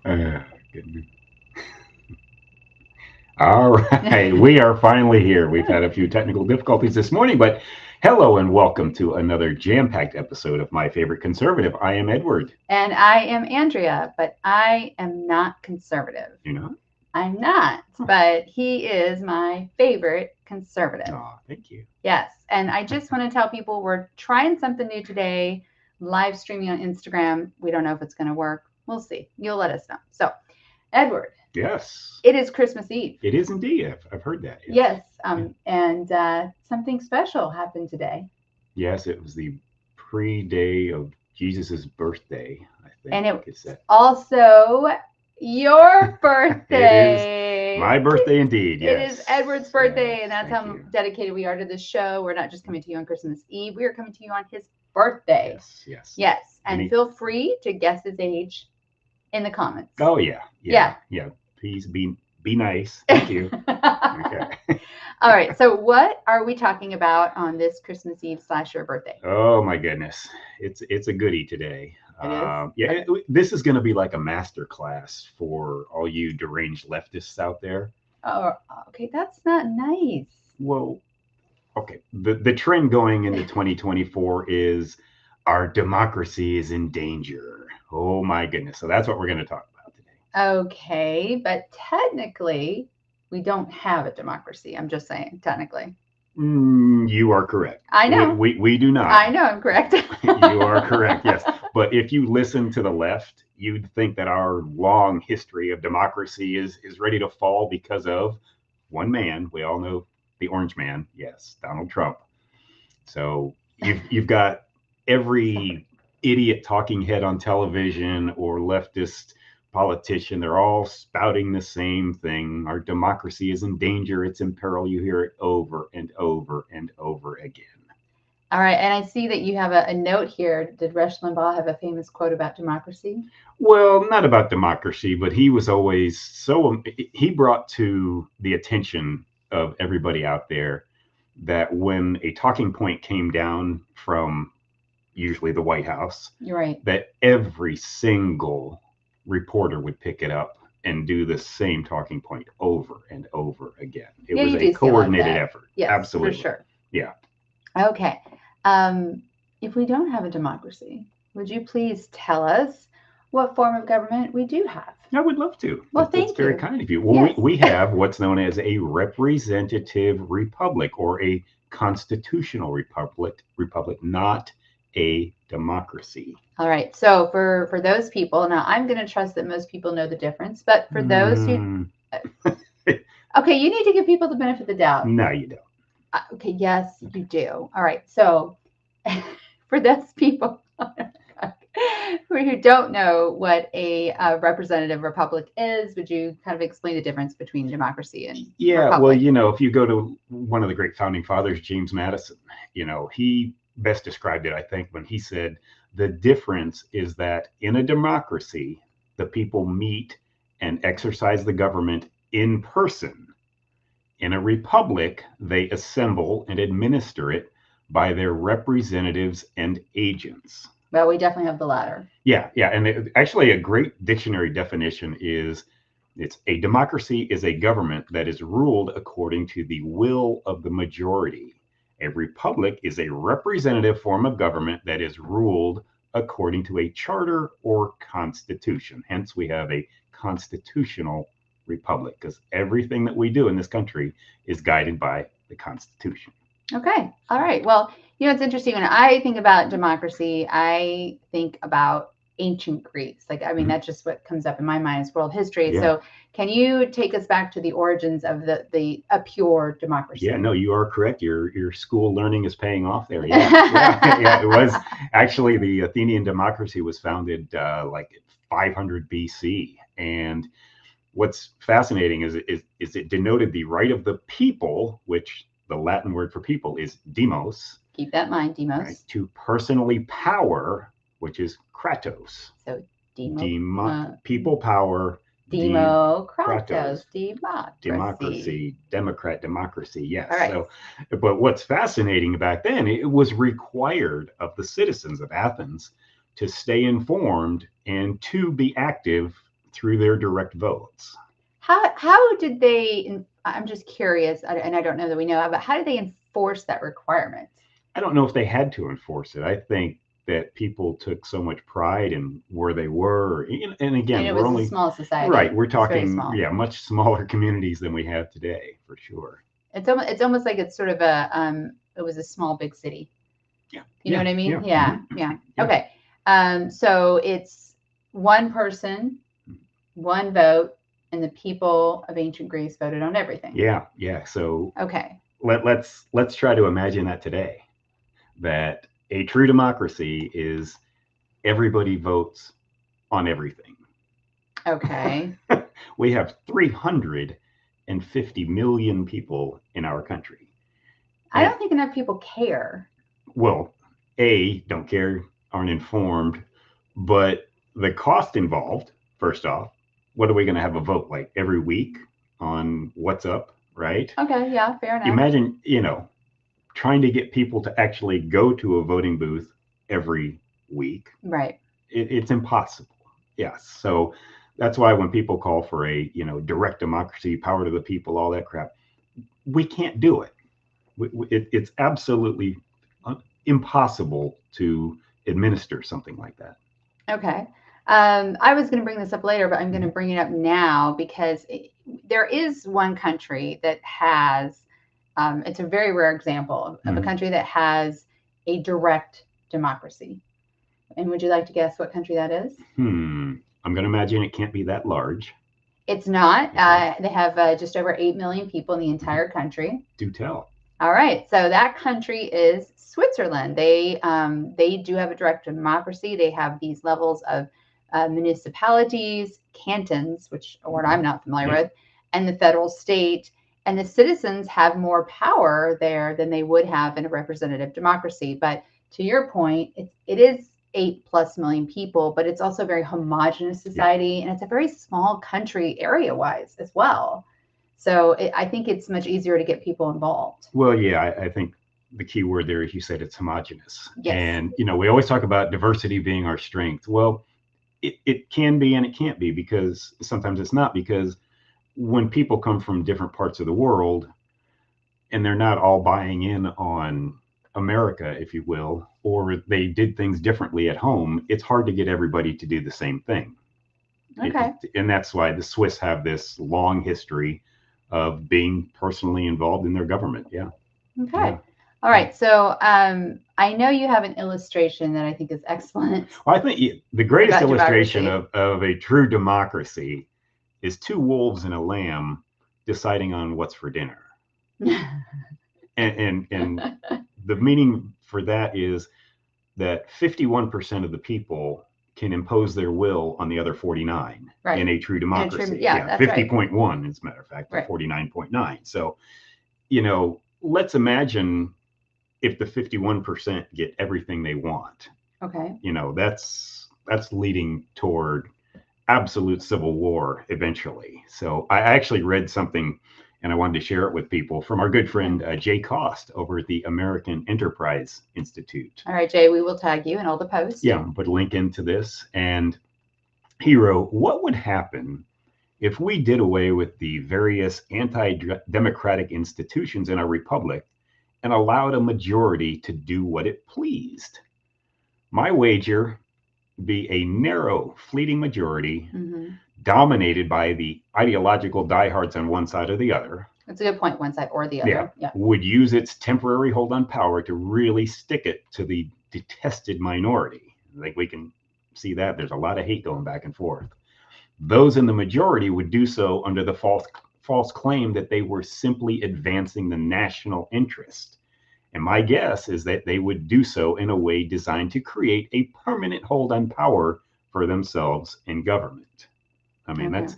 Uh, Goodness. All right, we are finally here. We've had a few technical difficulties this morning, but hello and welcome to another jam-packed episode of My Favorite Conservative. I am Edward. And I am Andrea, but I am not conservative. You know? I'm not, but he is my favorite conservative. Oh, thank you. Yes. And I just want to tell people we're trying something new today, live streaming on Instagram. We don't know if it's going to work. We'll see. You'll let us know. So, Edward, Yes, it is Christmas Eve. it is indeed. I've heard that. Yes. Yeah. And something special happened today. Yes, it was the pre-day of Jesus's birthday. I And think it's it's that. also your It is birthday. my birthday indeed. It is Yes. Edward's birthday, Yes. and that's Thank how you. dedicated we are to this show. We're not just coming to you on Christmas Eve, we are coming to you on his birthday. Yes. Yes. Yes, and Any- feel free to guess his age in the comments. Oh yeah. Yeah. Yeah. Please be nice. Thank you. Okay. All right, so what are we talking about on this Christmas Eve / your birthday? Oh my goodness, it's a goodie today. It is? Yeah, Okay. this is going to be like a master class for all you deranged leftists out there. Oh, okay, that's not nice. Well, okay, the trend going into 2024 is our democracy is in danger. Oh my goodness, so that's what we're going to talk about today. Okay, but technically, we don't have a democracy. I'm just saying, technically. You are correct. I know. We do not. I know I'm correct. You are correct, yes. But if you listen to the left, you'd think that our long history of democracy is ready to fall because of one man. We all know the orange man, yes, Donald Trump. So you've got every idiot talking head on television or leftist politician, they're all spouting the same thing. Our democracy is in danger, it's in peril. You hear it over and over and over again. All right, and I see that you have a note here. Did Rush Limbaugh have a famous quote about democracy? Well, not about democracy, but he was always so, he brought to the attention of everybody out there that when a talking point came down from usually the White House, You're right. that every single reporter would pick it up and do the same talking point over and over again. It Yeah, was you a do seem like coordinated that. effort. Yes, Absolutely. for sure. Yeah. Okay. Um, if we don't have a democracy, would you please tell us what form of government we do have? I would love to. Well, That's thank very you. kind of you. Well, Yes. we have what's known as a representative republic or a constitutional republic, not a democracy. All right. So for those people, now I'm going to trust that most people know the difference, but for those who Mm, okay, you need to give people the benefit of the doubt. no, you don't. Okay, yes, you do. All right. So for those people who don't know what a representative republic is, would you kind of explain the difference between democracy and Yeah, well, republic? if you go to one of the great founding fathers, James Madison, he best described it, I think, when he said the difference is that in a democracy, the people meet and exercise the government in person. In a republic, they assemble and administer it by their representatives and agents. Well, we definitely have the latter. Yeah, yeah, and actually, a great dictionary definition is it's a democracy is a government that is ruled according to the will of the majority. A republic is a representative form of government that is ruled according to a charter or constitution. Hence, we have a constitutional republic because everything that we do in this country is guided by the Constitution. Okay. All right. Well, it's interesting. When I think about democracy, I think about ancient Greece. Like, I mean, Mhm. that's just what comes up in my mind is world history. Yeah. So, can you take us back to the origins of the a pure democracy? Yeah, no, you are correct. Your school learning is paying off there. Yeah, yeah, yeah. It was actually the Athenian democracy was founded like 500 BC, and what's fascinating is it denoted the right of the people, which the Latin word for people is demos, Keep that in mind, Demos. right, to personally power, which is kratos. So, demo, People power, democratos, democracy. democracy, democrat, democracy. Yes. All right. So, but what's fascinating back then, it was required of the citizens of Athens to stay informed and to be active through their direct votes. How did they? I'm just curious, and I don't know that we know, but how did they enforce that requirement? I don't know if they had to enforce it. I think that people took so much pride in where they were. And again, And it we're was a only small society. right. We're It's very talking, small. yeah, much smaller communities than we have today, for sure. It's almost like it's sort of it was a small big city. Yeah. You know what I mean? Yeah. Yeah. Yeah. Okay. So it's one person, one vote, and the people of ancient Greece voted on everything. Yeah. So Okay. let's try to imagine that today. That a true democracy is everybody votes on everything. Okay. We have 350 million people in our country. I don't think enough people care. Well, don't care, aren't informed, but the cost involved, first off, what are we going to have a vote like every week on what's up, right? Okay, yeah, fair enough. Imagine, trying to get people to actually go to a voting booth every week. Right. It's impossible. Yes. So that's why when people call for a, direct democracy, power to the people, all that crap, we can't do it. It's absolutely impossible to administer something like that. Okay. I was going to bring this up later, but I'm going to bring it up now because there is one country that has, it's a very rare example of a country that has a direct democracy. And would you like to guess what country that is? I'm going to imagine it can't be that large. It's not. They have just over 8 million people in the entire country. Do tell. All right, so that country is Switzerland. They do have a direct democracy. They have these levels of municipalities, cantons, which a word I'm not familiar with, and the federal state. And the citizens have more power there than they would have in a representative democracy. But to your point, it is 8+ million people, but it's also a very homogenous society, and it's a very small country area-wise as well. So I think it's much easier to get people involved. Well, yeah, I think the key word there is you said it's homogenous. Yes. And, we always talk about diversity being our strength. Well, it can be and it can't be, because sometimes it's not, because when people come from different parts of the world and they're not all buying in on America, if you will, or they did things differently at home, it's hard to get everybody to do the same thing. Okay. And that's why the Swiss have this long history of being personally involved in their government. Yeah. Okay. Yeah. All right. So I know you have an illustration that I think is excellent. Well, I think the greatest illustration of a true democracy is two wolves and a lamb deciding on what's for dinner. and the meaning for that is that 51% of the people can impose their will on the other 49 in a true democracy. Yeah, 50.1, right. As a matter of fact, right. 49.9. So, let's imagine if the 51% get everything they want. Okay. That's leading toward absolute civil war eventually. So I actually read something, and I wanted to share it with people, from our good friend Jay Cost over at the American Enterprise Institute. All right, Jay, we will tag you in all the posts. Yeah, put a link into this. And he wrote, what would happen if we did away with the various anti-democratic institutions in our republic and allowed a majority to do what it pleased? My wager be a narrow, fleeting majority dominated by the ideological diehards on one side or the other. That's a good point, one side or the other. Yeah. Would use its temporary hold on power to really stick it to the detested minority. Like, we can see that there's a lot of hate going back and forth. Those in the majority would do so under the false claim that they were simply advancing the national interest. And my guess is that they would do so in a way designed to create a permanent hold on power for themselves in government. I mean, that's,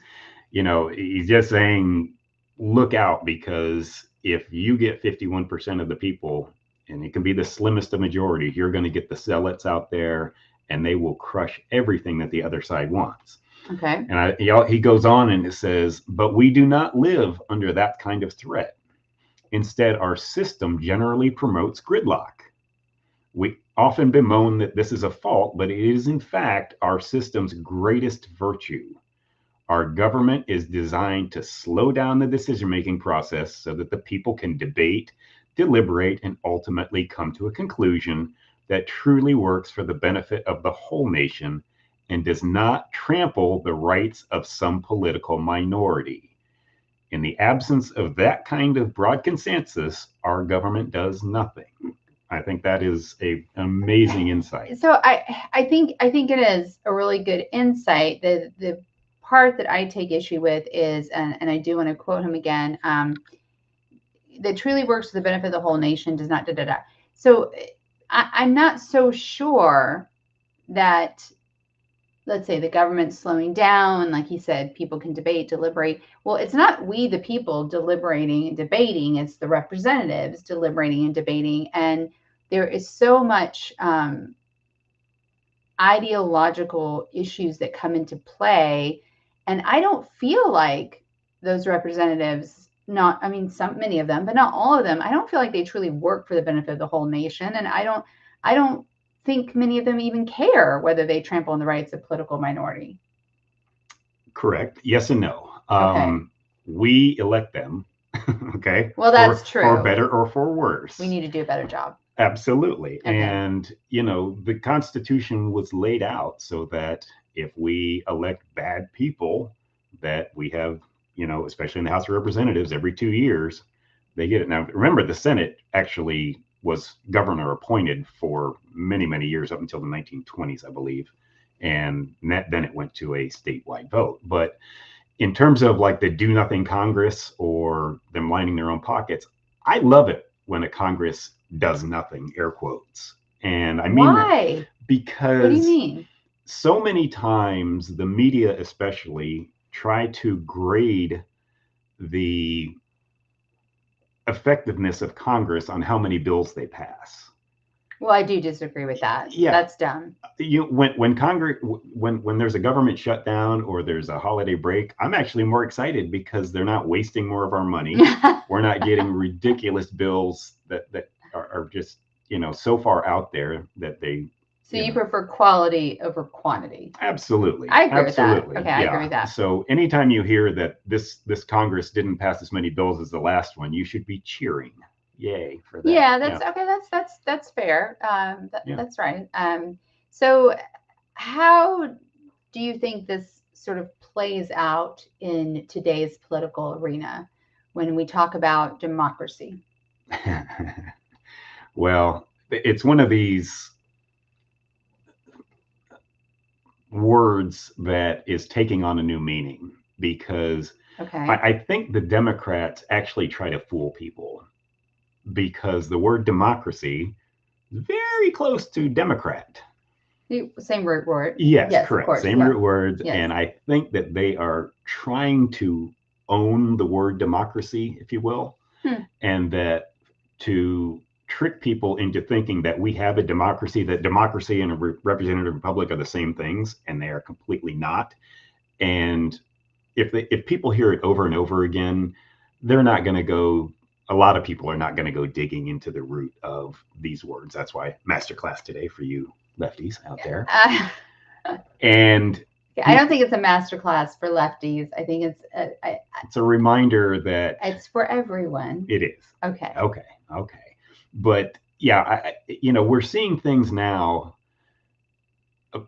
he's just saying, look out, because if you get 51% of the people, and it can be the slimmest of majority, you're going to get the zealots out there, and they will crush everything that the other side wants. Okay. And he goes on and it says, but we do not live under that kind of threat. Instead, our system generally promotes gridlock. We often bemoan that this is a fault, but it is in fact our system's greatest virtue. Our government is designed to slow down the decision-making process so that the people can debate, deliberate, and ultimately come to a conclusion that truly works for the benefit of the whole nation and does not trample the rights of some political minority. In the absence of that kind of broad consensus, our government does nothing. I think that is an amazing insight. So I think it is a really good insight. The part that I take issue with is, and I do want to quote him again, that truly works for the benefit of the whole nation does not da da da. So I'm not so sure that, let's say, the government's slowing down, like he said, people can debate, deliberate. Well, it's not we, the people, deliberating and debating. It's the representatives deliberating and debating. And there is so much ideological issues that come into play. And I don't feel like those representatives, many of them, but not all of them, I don't feel like they truly work for the benefit of the whole nation. And I don't think many of them even care whether they trample on the rights of political minority. Correct. Yes and no. Okay. We elect them. Okay. Well, that's true. For better or for worse. We need to do a better job. Absolutely. Okay. And, the Constitution was laid out so that if we elect bad people, that we have, especially in the House of Representatives, every 2 years, they get it. Now, remember, the Senate actually was governor appointed for many, many years, up until the 1920s, I believe. And then it went to a statewide vote. But in terms of like the do nothing Congress or them lining their own pockets, I love it when a Congress does nothing, air quotes. And I mean, why? Because what do you mean? So many times the media especially try to grade the effectiveness of Congress on how many bills they pass. Well, I do disagree with that. Yeah, that's dumb. When Congress, when there's a government shutdown or there's a holiday break, I'm actually more excited because they're not wasting more of our money. We're not getting ridiculous bills that are just so far out there that they. So you prefer quality over quantity? Absolutely. I agree with that. Okay, I agree with that. So anytime you hear that this Congress didn't pass as many bills as the last one, you should be cheering. Yay for that. Yeah, okay. That's fair. That's right. So how do you think this sort of plays out in today's political arena when we talk about democracy? Well, it's one of these words that is taking on a new meaning because I think the Democrats actually try to fool people, because the word democracy is very close to Democrat. Same root word. Yes, correct. Same root words. Yes. And I think that they are trying to own the word democracy, if you will, and that to trick people into thinking that we have a democracy, that democracy and a representative republic are the same things, and they are completely not. And if people hear it over and over again, they're not going to go. A lot of people are not going to go digging into the root of these words. That's why masterclass today for you lefties out there. And I don't think it's a masterclass for lefties. I think it's a reminder that it's for everyone. It is. Okay. But yeah, we're seeing things now,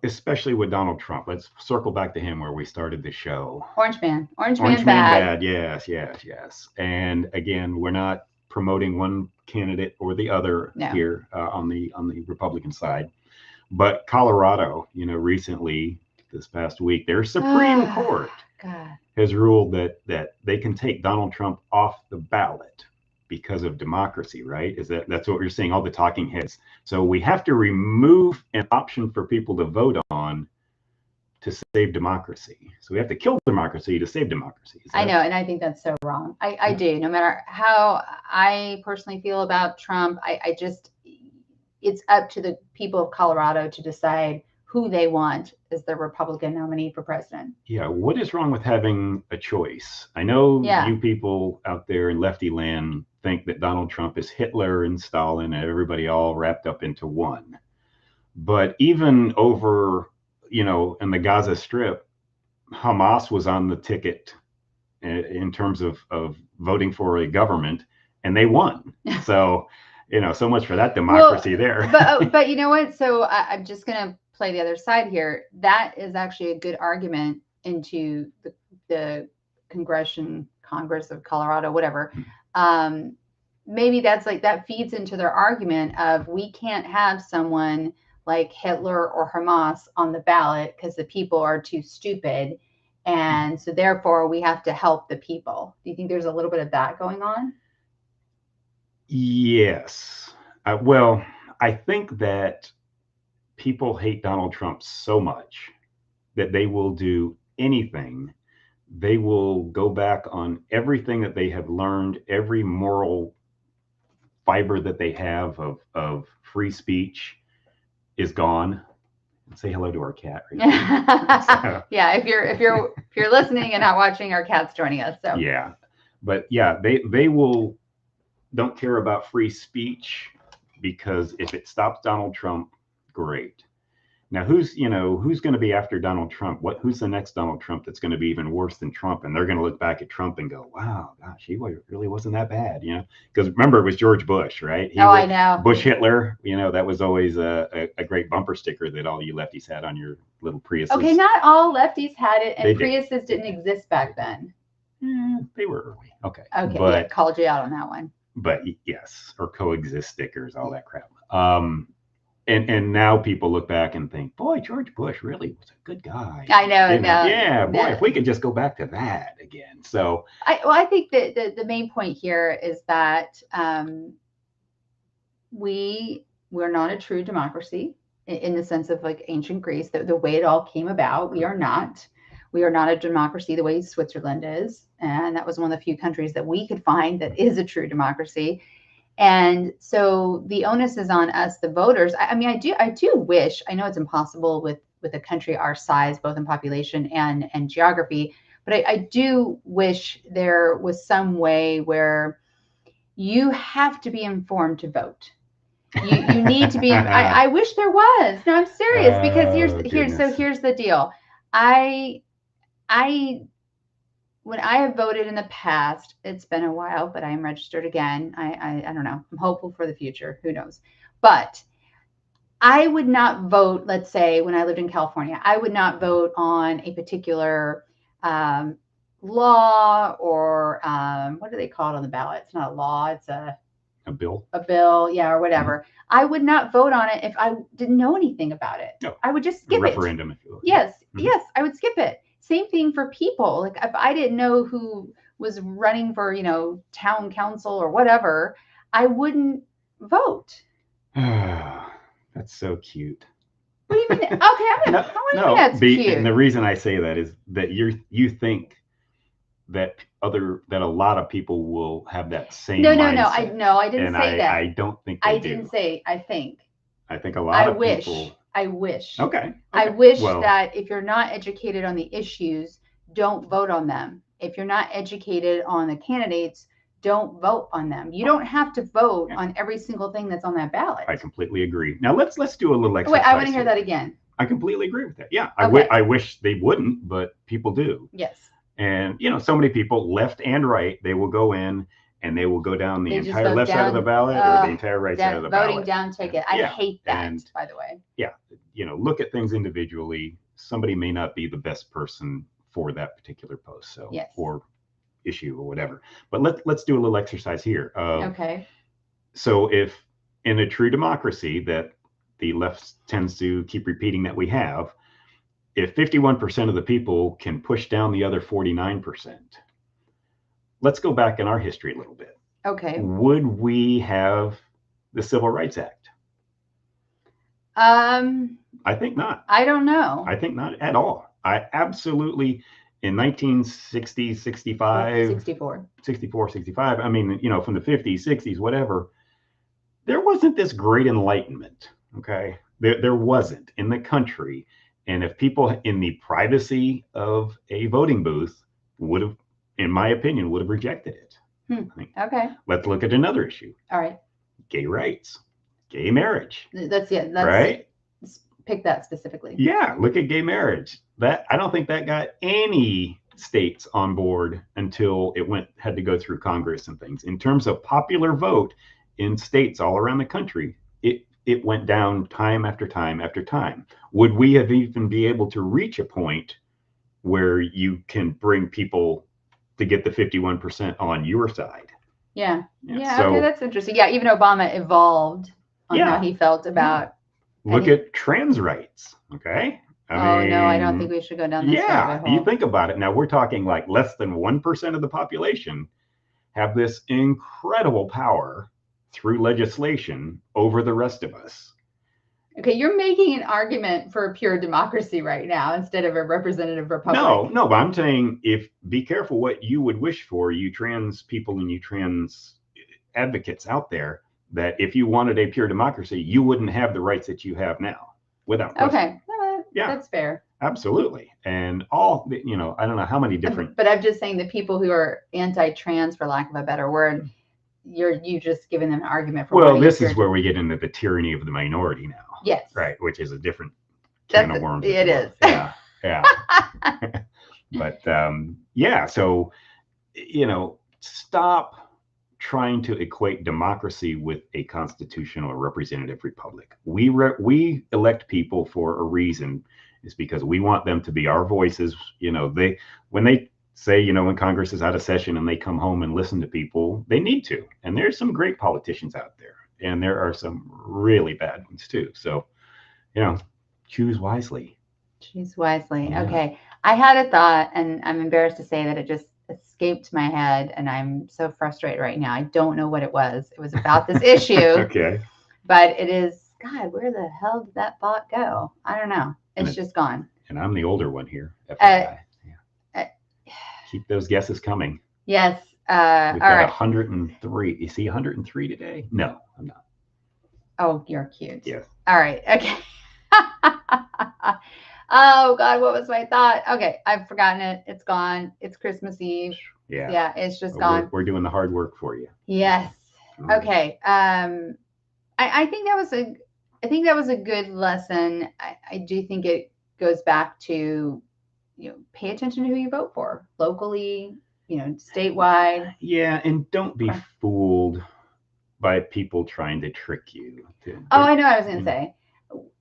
especially with Donald Trump. Let's circle back to him where we started the show. Orange man bad. Yes. And again, we're not promoting one candidate or the other here on the Republican side. But Colorado, recently this past week, their Supreme Court has ruled that they can take Donald Trump off the ballot because of democracy, right? That's what we're seeing, all the talking heads. So we have to remove an option for people to vote on to save democracy. So we have to kill democracy to save democracy. I know, and I think that's so wrong. I do. No matter how I personally feel about Trump, I just, it's up to the people of Colorado to decide who they want as the Republican nominee for president. Yeah, what is wrong with having a choice? I know you people out there in lefty land think that Donald Trump is Hitler and Stalin and everybody all wrapped up into one. But even over, in the Gaza Strip, Hamas was on the ticket in terms of voting for a government, and they won. So, so much for that democracy there. But you know what? So I'm just going to play the other side here. That is actually a good argument into the Congress of Colorado, whatever. Maybe that's like, that feeds into their argument of, we can't have someone like Hitler or Hamas on the ballot because the people are too stupid. And so therefore we have to help the people. Do you think there's a little bit of that going on? Yes. Well, I think that people hate Donald Trump so much that they will do anything. They will go back on everything that they have learned, every moral fiber that they have of free speech is gone. Say hello to our cat. Right? Yeah, if you're listening and not watching, our cat's joining us. So yeah, but yeah, they will don't care about free speech, because if it stops Donald Trump, great. Now, who's going to be after Donald Trump? Who's the next Donald Trump that's going to be even worse than Trump? And they're going to look back at Trump and go, wow, gosh, he really wasn't that bad, Because remember, it was George Bush, right? I know. Bush Hitler, that was always a great bumper sticker that all you lefties had on your little Priuses. Okay, not all lefties had it, and Priuses didn't exist back then. They were early. Okay. Okay, but, called you out on that one. But yes, or coexist stickers, all that crap. And now people look back and think, boy, George Bush really was a good guy. I know. Yeah, boy, if we could just go back to that again. So I think that the main point here is that we're not a true democracy in the sense of like ancient Greece, the way it all came about. We are not a democracy the way Switzerland is. And that was one of the few countries that we could find that is a true democracy. And so the onus is on us, the voters. I mean, I do wish, I know it's impossible with a country our size, both in population and geography, but I do wish there was some way where you have to be informed to vote. You need to be. I wish there was. No, I'm serious, because here's the deal. When I have voted in the past, it's been a while, but I am registered again. I don't know. I'm hopeful for the future. Who knows? But I would not vote, let's say, when I lived in California, I would not vote on a particular law or what do they call it on the ballot? It's not a law. It's a bill. A bill, yeah, or whatever. I would not vote on it if I didn't know anything about it. No. I would just skip it. Referendum, if you will. Yes, yes, I would skip it. Same thing for people. Like if I didn't know who was running for, town council or whatever, I wouldn't vote. That's so cute. What do you mean? Okay, I want that's cute. And the reason I say that is that you think that a lot of people will have that same mindset. No, I didn't say that. I don't think they do. Didn't say I think. I think a lot of people. I wish. Okay. I wish that if you're not educated on the issues, don't vote on them. If you're not educated on the candidates, don't vote on them. You don't have to vote on every single thing that's on that ballot. I completely agree. Now let's do a little exercise. Wait, I want to hear that again. I completely agree with that. Yeah, okay. I wish they wouldn't, but people do. Yes. And so many people, left and right, they will go in and they will go down the entire left side of the ballot or the entire right side of the ballot. Voting down ticket. I hate that, by the way. Yeah. Look at things individually. Somebody may not be the best person for that particular post, or issue or whatever. But let's do a little exercise here. Okay. So if in a true democracy that the left tends to keep repeating that we have, if 51% of the people can push down the other 49%, let's go back in our history a little bit. Okay. Would we have the Civil Rights Act? I think not. I don't know. I think not at all. I absolutely, in 1960, 65, 64, 65, I mean, from the 50s, 60s, whatever, there wasn't this great enlightenment, okay? There wasn't in the country. And if people in the privacy of a voting booth would have, in my opinion, would have rejected it. Okay. Let's look at another issue. All right. Gay rights, gay marriage. That's right. pick that specifically. Yeah, look at gay marriage. That I don't think that got any states on board until it had to go through Congress and things. In terms of popular vote in states all around the country, it went down time after time after time. Would we have even be able to reach a point where you can bring people to get the 51% on your side? Yeah. So, okay, that's interesting. Yeah, even Obama evolved on how he felt about. Look at trans rights. Okay. I don't think we should go down this rabbit hole. You think about it. Now we're talking like less than 1% of the population have this incredible power through legislation over the rest of us. Okay, you're making an argument for a pure democracy right now instead of a representative republic. No, but I'm saying be careful what you would wish for, you trans people and you trans advocates out there, that if you wanted a pure democracy, you wouldn't have the rights that you have now, without question. Okay, that's fair. Absolutely. And all, I don't know how many different. But I'm just saying the people who are anti-trans, for lack of a better word, you just giving them an argument for. Well, this is where we get into the tyranny of the minority now. Yes. Right, which is a different can of worms. It is. Yeah. But so stop trying to equate democracy with a constitutional or representative republic. We elect people for a reason. It's because we want them to be our voices. When they say, when Congress is out of session and they come home and listen to people, they need to. And there's some great politicians out there, and there are some really bad ones too. So, choose wisely. Choose wisely. Yeah. Okay. I had a thought, and I'm embarrassed to say that it just escaped my head, and I'm so frustrated right now. I don't know what it was. It was about this issue. Okay. But it is, God, where the hell did that thought go? I don't know. It's just gone. And I'm the older one here. Keep those guesses coming. Yes. We've got 103. You see 103 today? No, I'm not. Oh, you're cute. Yes. All right. Okay. Oh, God, what was my thought? Okay, I've forgotten it. It's gone. It's Christmas Eve. Yeah. Yeah, it's just gone. We're doing the hard work for you. Yes. Okay. I think that was a good lesson. I do think it goes back to, pay attention to who you vote for locally, statewide. Yeah, and don't be fooled by people trying to trick you. I know. I was going to say,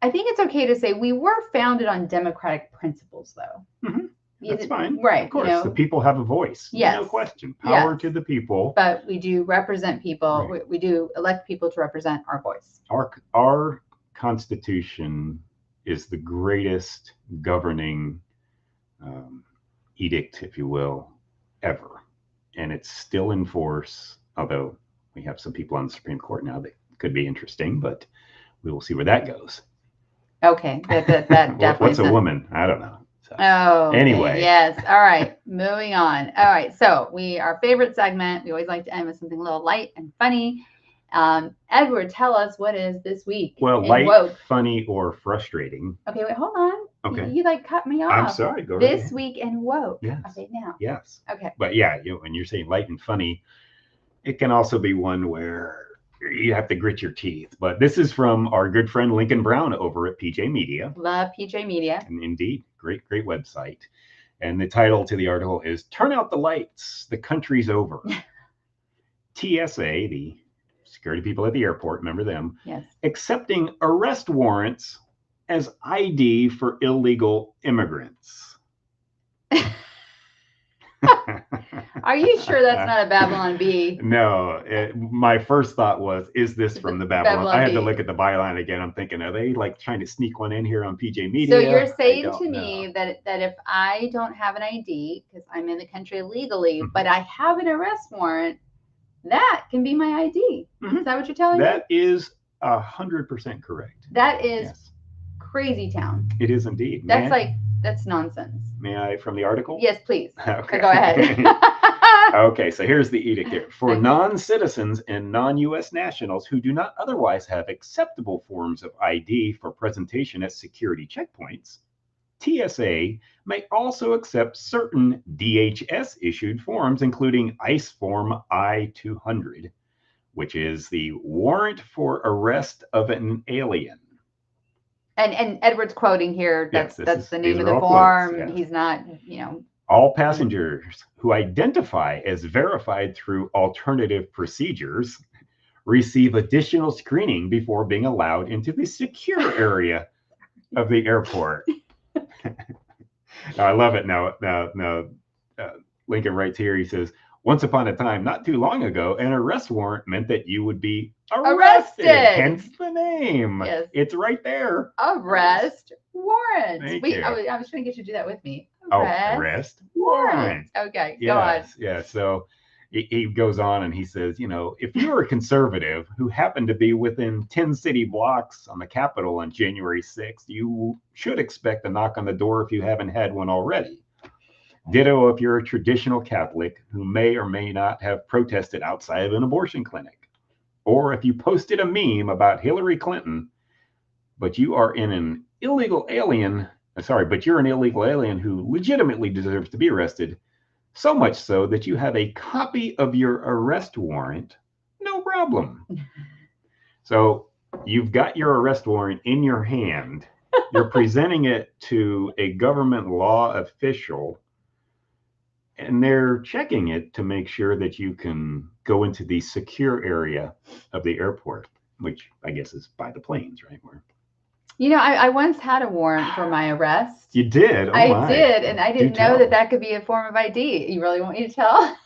I think it's okay to say we were founded on democratic principles, though. Mm-hmm. That's fine. Right. Of course, the people have a voice. Yes. No question. Power to the people. But we do represent people. Right. We do elect people to represent our voice. Our Constitution is the greatest governing edict, if you will, ever. And it's still in force, although we have some people on the Supreme Court now that could be interesting, but we will see where that goes. Okay. That definitely. What's a woman? I don't know. So, anyway. Yes. All right. Moving on. All right. So our favorite segment, we always like to end with something a little light and funny. Edward, tell us, what is this week? Well, light, woke? Funny, or frustrating. Okay, wait, hold on. Okay. You cut me off. I'm sorry. Go this ahead. Week in woke. Yes. Okay, now. Yes. Okay. But yeah, when you're saying light and funny, it can also be one where you have to grit your teeth. But this is from our good friend Lincoln Brown over at PJ Media. Love PJ Media. And indeed, great website. And the title to the article is "Turn Out the Lights, the Country's Over." TSA, the security people at the airport, remember them? Yes. Accepting arrest warrants as ID for illegal immigrants. Are you sure that's not a Babylon Bee? No, my first thought was, is this from the Babylon? I had to look at the byline again. I'm thinking, are they trying to sneak one in here on PJ Media? So you're saying to me that if I don't have an ID because I'm in the country illegally, but I have an arrest warrant, that can be my ID. Mm-hmm. Is that what you're telling me? That is 100% correct. That is crazy town. It is indeed. That's nonsense. May I from the article? Yes, please. Okay. Go ahead. Okay, so here's the edict here. For non-citizens and non-U.S. nationals who do not otherwise have acceptable forms of ID for presentation at security checkpoints, TSA may also accept certain DHS-issued forms, including ICE Form I-200, which is the warrant for arrest of an alien. And Edward's quoting here. Yes, That's the name these of are the all quotes. form. Yes. He's not, you know. All passengers who identify as verified through alternative procedures receive additional screening before being allowed into the secure area of the airport. Now, I love it. Now, Lincoln writes here, he says, once upon a time, not too long ago, an arrest warrant meant that you would be arrested. Hence the name. Yes. It's right there. Arrest warrant. Thank Wait, you. I was trying to get you to do that with me. Arrest warrant. Okay, go on. Yeah. So he goes on and he says, you know, if you're a conservative who happened to be within 10 city blocks on the Capitol on January 6th, you should expect a knock on the door if you haven't had one already. Ditto if you're a traditional Catholic who may or may not have protested outside of an abortion clinic. Or if you posted a meme about Hillary Clinton, but you're an illegal alien who legitimately deserves to be arrested, so much so that you have a copy of your arrest warrant, no problem. So you've got your arrest warrant in your hand. You're presenting it to a government law official, and they're checking it to make sure that you can go into the secure area of the airport, which I guess is by the planes, right? You know, I once had a warrant for my arrest. You did? Oh, I did, and I didn't know that could be a form of ID. You really want me to tell?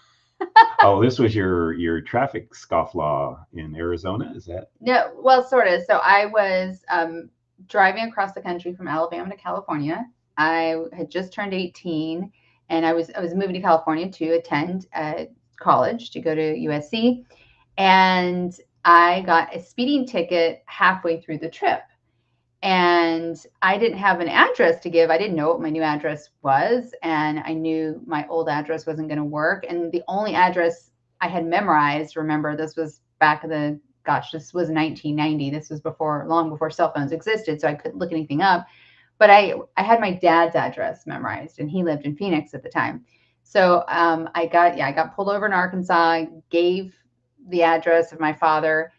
Oh, this was your traffic scofflaw in Arizona, is that? No, well, sort of. So I was driving across the country from Alabama to California. I had just turned 18, and I was moving to California to attend college, to go to USC, and I got a speeding ticket halfway through the trip. And I didn't have an address to give. I didn't know what my new address was. And I knew my old address wasn't going to work. And the only address I had memorized, remember, this was back in this was 1990. This was long before cell phones existed. So I couldn't look anything up. But I had my dad's address memorized, and he lived in Phoenix at the time. So I got pulled over in Arkansas, gave the address of my father,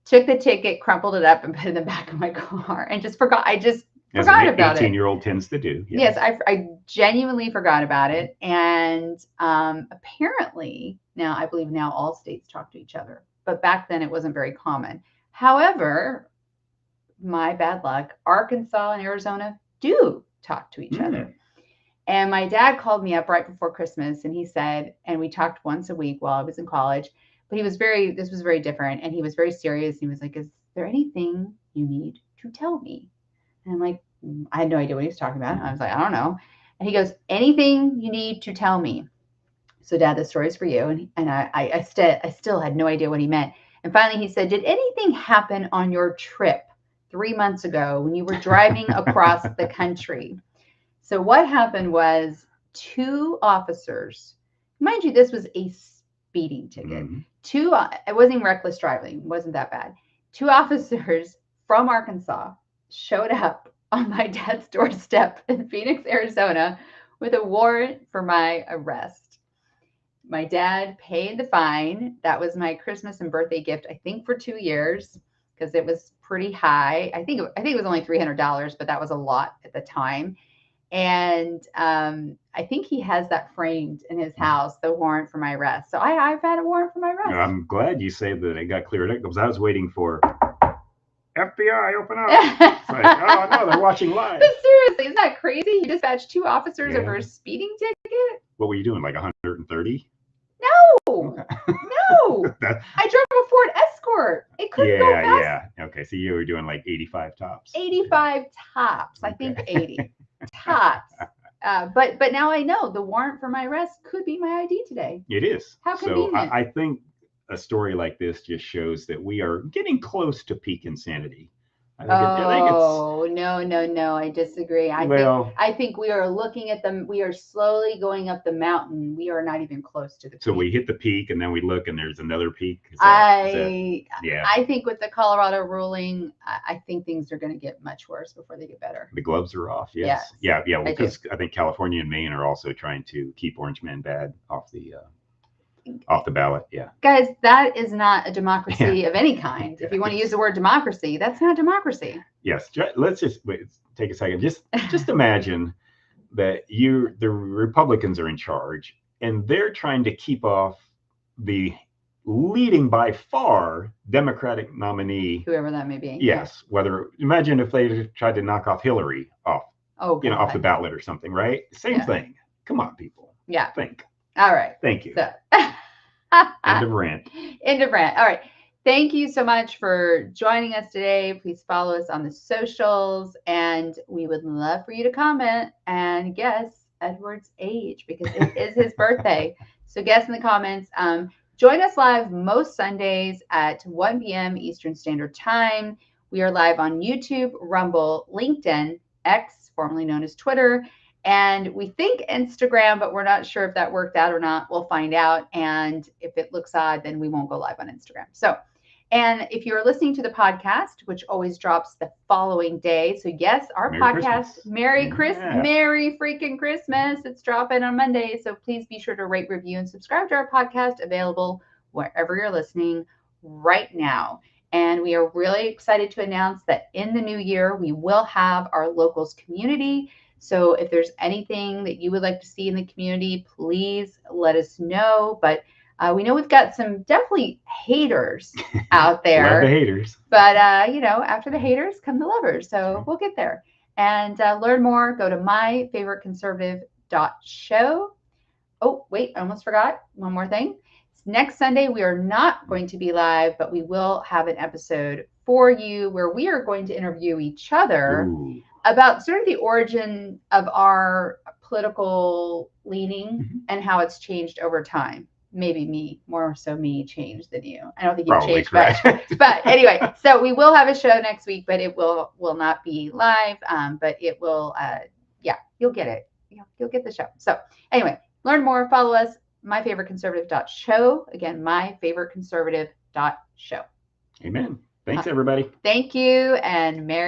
took the ticket, crumpled it up, and put it in the back of my car, and just forgot. I just forgot about it. 18-year-old tends to do. Yes, I genuinely forgot about it. And apparently, I believe now all states talk to each other. But back then, it wasn't very common. However, my bad luck, Arkansas and Arizona do talk to each other. And my dad called me up right before Christmas, and he said, and we talked once a week while I was in college. But this was very different. And he was very serious. He was like, is there anything you need to tell me? And I'm like, I had no idea what he was talking about. I was like, I don't know. And he goes, anything you need to tell me. So Dad, this story's for you. And I still had no idea what he meant. And finally he said, did anything happen on your trip 3 months ago when you were driving across the country? So what happened was 2 officers, mind you, this was a speeding ticket. It wasn't even reckless driving. It wasn't that bad. 2 officers from Arkansas showed up on my dad's doorstep in Phoenix, Arizona, with a warrant for my arrest. My dad paid the fine. That was my Christmas and birthday gift, I think, for 2 years, because it was pretty high. I think it was only $300, but that was a lot at the time. And I think he has that framed in his house, the warrant for my arrest. So I've had a warrant for my arrest. I'm glad you say that it got cleared up, because I was waiting for FBI, open up. It's like, oh no, they're watching live. But seriously, isn't that crazy? You dispatched 2 officers over a speeding ticket? What were you doing, like 130? No. No. I drove a Ford Escort. It couldn't go fast. Yeah. Okay, so you were doing like 85 tops. 85 tops. I think 80 tops. But now I know the warrant for my arrest could be my ID today. It is. How convenient. So I think a story like this just shows that we are getting close to peak insanity. I think no, I disagree. I think we are looking at them. We are slowly going up the mountain. We are not even close to the peak. So we hit the peak and then we look and there's another peak. I think with the Colorado ruling, I think things are going to get much worse before they get better. The gloves are off. Yes. Yeah. Well, because I think California and Maine are also trying to keep Orange Man Bad off the off the ballot. Yeah. Guys, that is not a democracy Yeah. of any kind. If you want to use the word democracy, that's not democracy. Yes. Let's just take a second. Just imagine that the Republicans are in charge and they're trying to keep off the leading by far Democratic nominee, whoever that may be. Yes. Imagine if they tried to knock off Hillary off, off the ballot or something, right? Same thing. Come on, people. Yeah. Think. All right. Thank you. So. End of rant. End of rant. All right. Thank you so much for joining us today. Please follow us on the socials, and we would love for you to comment and guess Edward's age because it is his birthday. So guess in the comments. Join us live most Sundays at 1 p.m. Eastern Standard Time. We are live on YouTube, Rumble, LinkedIn, X, formerly known as Twitter, and we think Instagram, but we're not sure if that worked out or not. We'll find out. And if it looks odd, then we won't go live on Instagram. And if you're listening to the podcast, which always drops the following day. So yes, our Merry podcast, Christmas. Merry Christmas, Merry freaking Christmas. It's dropping on Monday. So please be sure to rate, review, and subscribe to our podcast, available wherever you're listening right now. And we are really excited to announce that in the new year, we will have our locals community. So if there's anything that you would like to see in the community, please let us know. But we know we've got some definitely haters out there. Love the haters. But, after the haters come the lovers. So we'll get there. And learn more, go to myfavoriteconservative.show. Oh, wait, I almost forgot one more thing. Next Sunday, we are not going to be live, but we will have an episode for you where we are going to interview each other about sort of the origin of our political leaning and how it's changed over time. Maybe more so me changed than you. I don't think you've changed much. But anyway, so we will have a show next week, but it will not be live. But it will, you'll get it. You'll get the show. So anyway, learn more, follow us, myfavoriteconservative.show. Again, myfavoriteconservative.show. Amen. Thanks, everybody. Thank you, and Merry